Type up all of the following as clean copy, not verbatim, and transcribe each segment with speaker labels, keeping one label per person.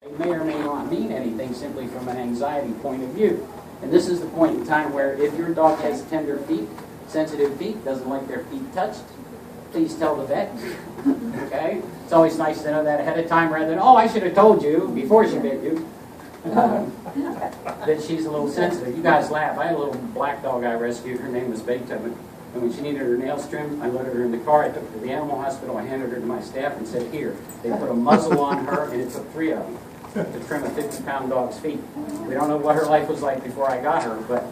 Speaker 1: It may or may not mean anything simply from an anxiety point of view. And this is the point in time where if your dog has tender feet, sensitive feet, doesn't like their feet touched, please tell the vet. Okay? It's always nice to know that ahead of time rather than, oh, I should have told you before she bit you. That she's a little sensitive. You guys laugh. I had a little black dog I rescued. Her name was Beethoven. And when she needed her nails trimmed, I loaded her in the car. I took her to the animal hospital. I handed her to my staff and said, here. They put a muzzle on her, and it took 3 of them to trim a 50-pound dog's feet. We don't know what her life was like before I got her, but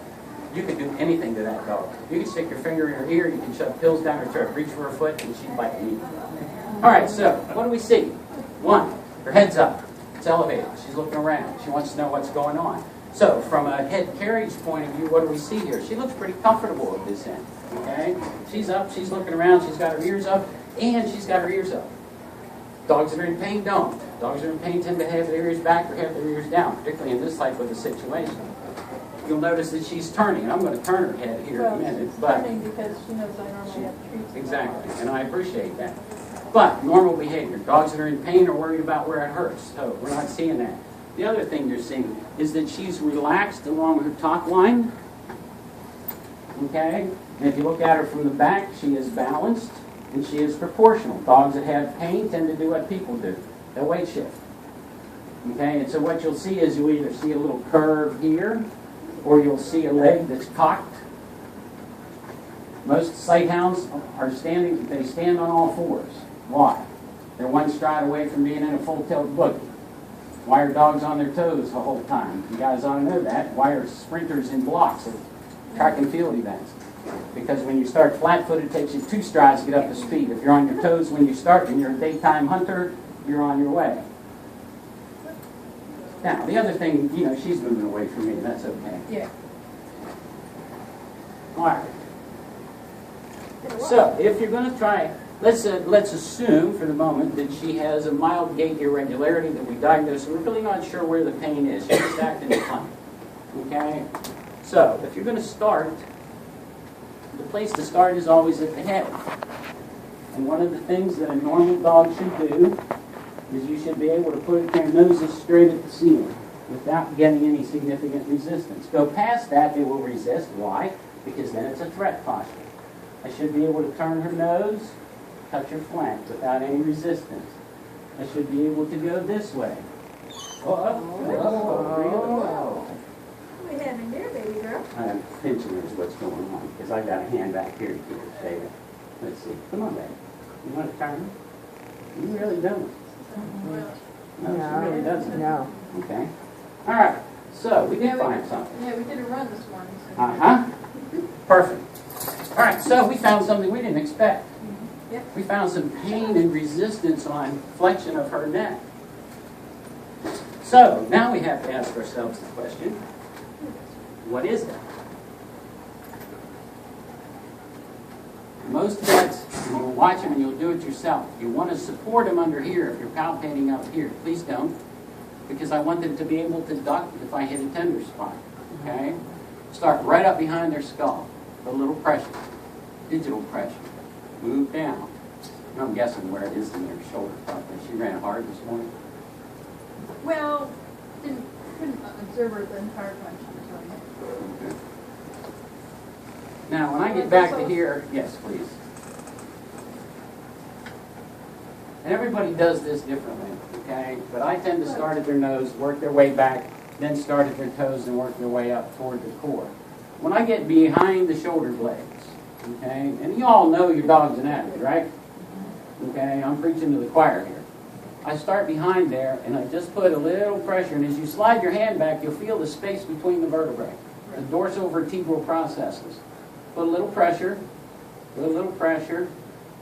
Speaker 1: you could do anything to that dog. You can stick your finger in her ear, you can shove pills down her throat, reach for her foot, and she'd bite me. All right, so what do we see? 1, her head's up. It's elevated. She's looking around. She wants to know what's going on. So from a head carriage point of view, what do we see here? She looks pretty comfortable at this end. Okay? She's up, she's looking around, she's got her ears up, and she's got her ears up. Dogs that are in pain don't. Dogs that are in pain tend to have their ears back or have their ears down, particularly in this type of a situation. You'll notice that she's turning. I'm going to turn her head here in a minute. But
Speaker 2: turning because she knows I normally have treats.
Speaker 1: Exactly, and I appreciate that. But normal behavior. Dogs that are in pain are worried about where it hurts. So we're not seeing that. The other thing you're seeing is that she's relaxed along her top line. Okay? And if you look at her from the back, she is balanced and she is proportional. Dogs that have pain tend to do what people do. They'll weight shift. Okay? And so what you'll see is you'll either see a little curve here or you'll see a leg that's cocked. Most sight hounds are standing, they stand on all fours. Why? They're one stride away from being in a full tilt boogie. Why are dogs on their toes the whole time? You guys ought to know that. Why are sprinters in blocks at track and field events? Because when you start flat-footed, it takes you 2 strides to get up to speed. If you're on your toes when you start and you're a daytime hunter, you're on your way. Now, the other thing, you know, she's moving away from me. That's okay.
Speaker 2: Yeah.
Speaker 1: All right. So, if you're going to try, let's assume for the moment that she has a mild gait irregularity that we diagnose. We're really not sure where the pain is. She's stacked in the front. Okay? So, if you're going to start, the place to start is always at the head. And one of the things that a normal dog should do is you should be able to put their noses straight at the ceiling without getting any significant resistance. Go past that, they will resist. Why? Because then it's a threat posture. I should be able to turn her nose, touch her flank without any resistance. I should be able to go this way. What
Speaker 2: are we having here, baby girl?
Speaker 1: I'm pinching her is what's going on because I got a hand back here to keep her safe. Let's see. Come on, baby. You want to turn? You really don't. No, she really doesn't.
Speaker 3: No.
Speaker 1: Okay. All right. So we did find something.
Speaker 2: Yeah, we did a run this morning. So
Speaker 1: Uh-huh. Perfect. All right. So we found something we didn't expect.
Speaker 2: Yep.
Speaker 1: We found some pain and resistance on flexion of her neck. So now we have to ask ourselves the question, what is that? Most vets, you'll watch them and you'll do it yourself. You want to support them under here if you're palpating up here. Please don't, because I want them to be able to duck if I hit a tender spot. Okay? Start right up behind their skull. A little pressure. Digital pressure. Move down. I'm guessing where it is in their shoulder probably. She ran hard this morning.
Speaker 2: well, couldn't observe her the entire time she was running.
Speaker 1: Okay. Now, when I get back to here, yes, please. And everybody does this differently, okay? But I tend to start at their nose, work their way back, then start at their toes and work their way up toward the core. When I get behind the shoulder blades, okay? And you all know your dog's anatomy, right? Okay, I'm preaching to the choir here. I start behind there, and I just put a little pressure, and as you slide your hand back, you'll feel the space between the vertebrae, the dorsovertebral processes. Put a little pressure, put a little pressure,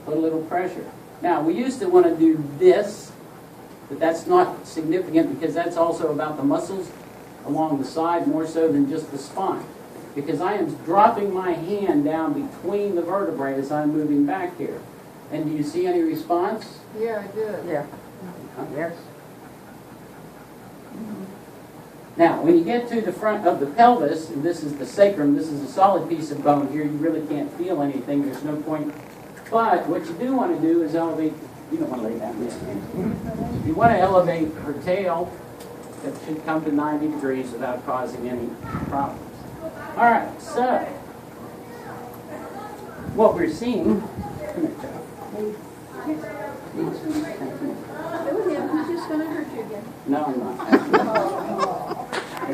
Speaker 1: put a little pressure. Now, we used to want to do this, but that's not significant because that's also about the muscles along the side more so than just the spine. Because I am dropping my hand down between the vertebrae as I'm moving back here. And do you see any response?
Speaker 2: Yeah, I did.
Speaker 3: Yeah. Yes.
Speaker 1: Now, when you get to the front of the pelvis, and this is the sacrum, this is a solid piece of bone here, you really can't feel anything, there's no point. But what you do want to do is elevate, you don't want to lay down yet. You want to elevate her tail It should come to 90 degrees without causing any problems. All right, so what we're seeing, come here, Joe.
Speaker 2: It was him, he's just gonna hurt you again.
Speaker 1: No, I'm not.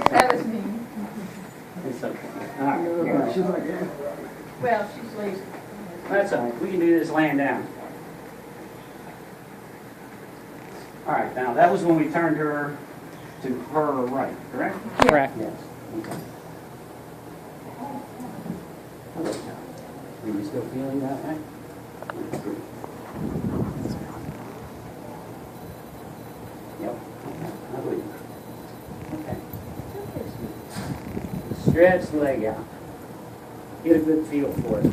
Speaker 2: That was me.
Speaker 1: It's okay. All right,
Speaker 3: She's like, yeah.
Speaker 2: Well, she's lazy.
Speaker 1: that's all right. We can do this laying down. All right, now that was when we turned her to her right, correct?
Speaker 4: Correct.
Speaker 1: Yes. Okay. Are you still feeling that way? Yep. Okay. I believe you. Okay. Stretch the leg out. Get a good feel for it.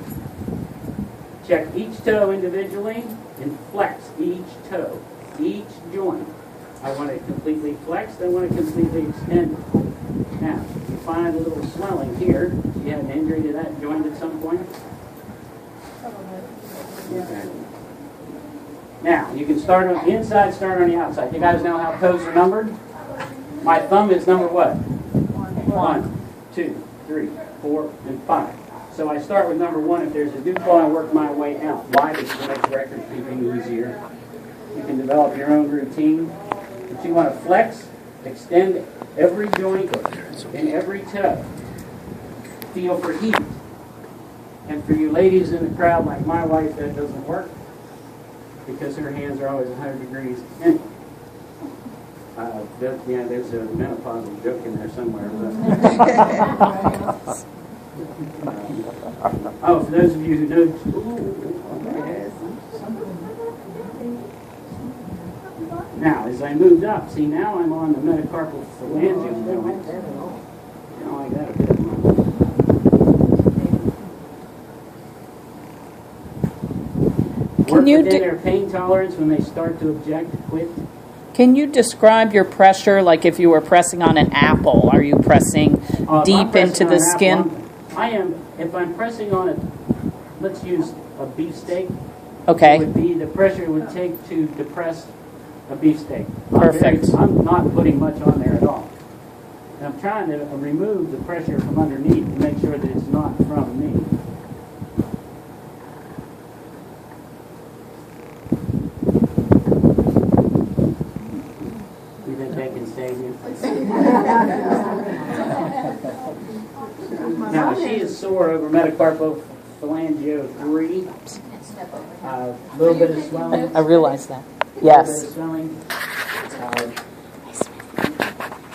Speaker 1: Check each toe individually and flex each toe, each joint. I want it completely flexed, I want it completely extended. Now, you find a little swelling here. You had an injury to that joint at some point? Okay. Now, you can start on the inside, start on the outside. You guys know how toes are numbered? My thumb is number what? 1, 2, 3, 4, and 5. So I start with number 1. If there's a dew ball, I work my way out. Why? Because it makes record keeping easier. You can develop your own routine. But you want to flex, extend every joint and every toe. Feel for heat. And for you ladies in the crowd like my wife, that doesn't work because her hands are always 100 degrees in. Yeah, there's a menopausal joke in there somewhere. Oh, for those of you who know, now as I moved up, see now I'm on the metacarpal phalangeal joint. You know, I got a bit of work within their pain tolerance when they start to object, quit.
Speaker 4: Can you describe your pressure, like if you were pressing on an apple? Are you pressing deep into the skin?
Speaker 1: I am, if I'm pressing on it, let's use a beefsteak.
Speaker 4: Okay.
Speaker 1: It would be the pressure it would take to depress a beefsteak.
Speaker 4: Perfect.
Speaker 1: I'm not putting much on there at all. And I'm trying to remove the pressure from underneath to make sure that it's not from me. You think they can save you? Now, she is sore over metacarpal phalangio 3. A little bit of swelling.
Speaker 4: I realize that.
Speaker 1: A little
Speaker 4: Yes.
Speaker 1: bit of swelling.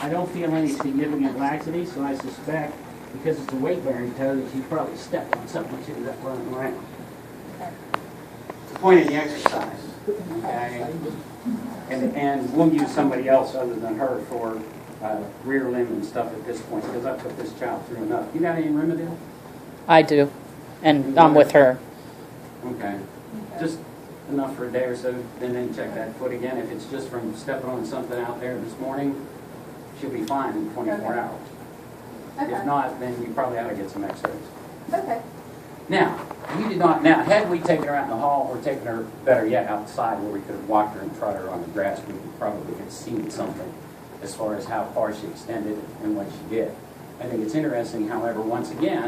Speaker 1: I don't feel any significant laxity, so I suspect, because it's a weight-bearing toe, that she probably stepped on something when she was up running around. It's the point of the exercise. Okay? And we'll use somebody else other than her for rear limb and stuff at this point, because I put this child through enough. You got any Rimadyl?
Speaker 4: I do. And I'm with her.
Speaker 1: Okay. Just enough for a day or so, and then check that foot again. If it's just from stepping on something out there this morning, she'll be fine in 24 hours.
Speaker 2: Okay.
Speaker 1: If not, then you probably ought to get some x-rays.
Speaker 2: Okay.
Speaker 1: Now, you did not, now, had we taken her out in the hall, or taken her, better yet, outside where we could have walked her and trotted her on the grass, we would probably have seen something as far as how far she extended and what she did. I think it's interesting, however, once again,